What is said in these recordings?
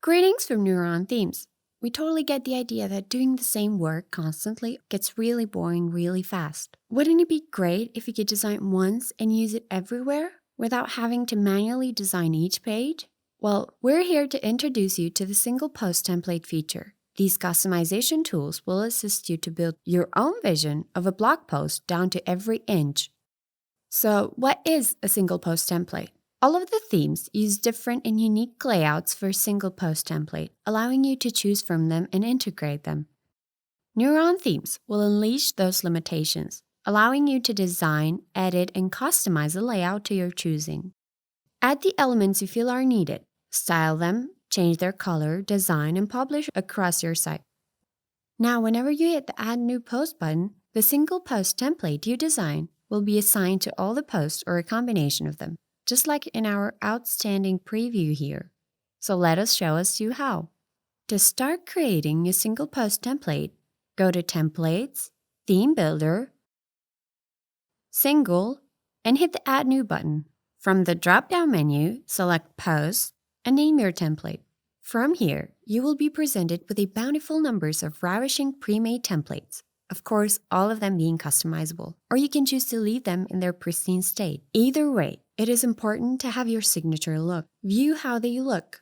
Greetings from NeuronThemes. We totally get the idea that doing the same work constantly gets really boring really fast. Wouldn't it be great if you could design once and use it everywhere without having to manually design each page? Well, we're here to introduce you to the single post template feature. These customization tools will assist you to build your own vision of a blog post down to every inch. So, what is a single post template? All of the themes use different and unique layouts for a single post template, allowing you to choose from them and integrate them. NeuronThemes will unleash those limitations, allowing you to design, edit, and customize a layout to your choosing. Add the elements you feel are needed, style them, change their color, design, and publish across your site. Now, whenever you hit the Add New Post button, the single post template you design will be assigned to all the posts or a combination of them, just like in our outstanding preview here. So let us show you how. To start creating your single post template, go to Templates, Theme Builder, Single, and hit the Add New button. From the drop-down menu, select Post and name your template. From here, you will be presented with a bountiful numbers of ravishing pre-made templates. Of course, all of them being customizable, or you can choose to leave them in their pristine state. Either way, it is important to have your signature look. View how they look.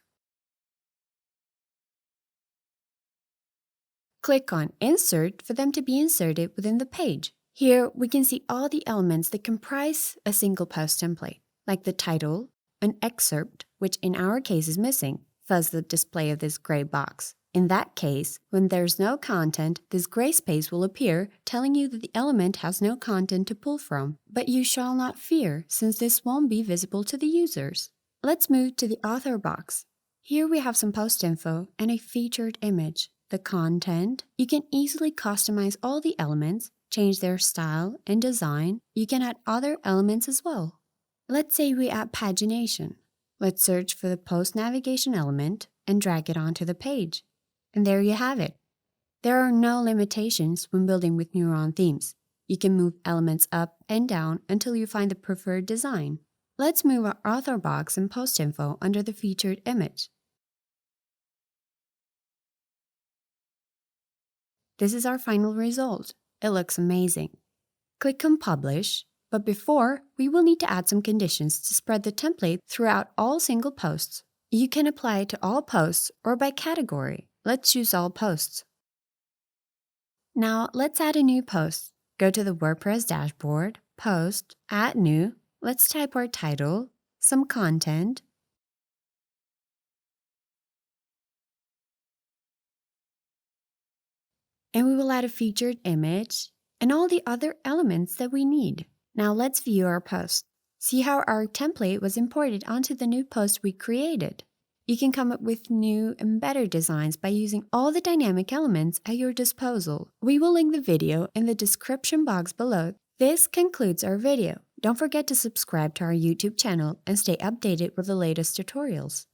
Click on Insert for them to be inserted within the page. Here, we can see all the elements that comprise a single post template, like the title, an excerpt, which in our case is missing, thus the display of this gray box. In that case, when there's no content, this gray space will appear, telling you that the element has no content to pull from. But you shall not fear, since this won't be visible to the users. Let's move to the author box. Here we have some post info and a featured image. The content, you can easily customize all the elements, change their style and design. You can add other elements as well. Let's say we add pagination. Let's search for the post navigation element and drag it onto the page. And there you have it. There are no limitations when building with NeuronThemes. You can move elements up and down until you find the preferred design. Let's move our author box and post info under the featured image. This is our final result. It looks amazing. Click on Publish, but before, we will need to add some conditions to spread the template throughout all single posts. You can apply it to all posts or by category. Let's choose all posts. Now, let's add a new post. Go to the WordPress dashboard, Post, Add New. Let's type our title, some content, and we will add a featured image and all the other elements that we need. Now, let's view our post. See how our template was imported onto the new post we created. You can come up with new and better designs by using all the dynamic elements at your disposal. We will link the video in the description box below. This concludes our video. Don't forget to subscribe to our YouTube channel and stay updated with the latest tutorials.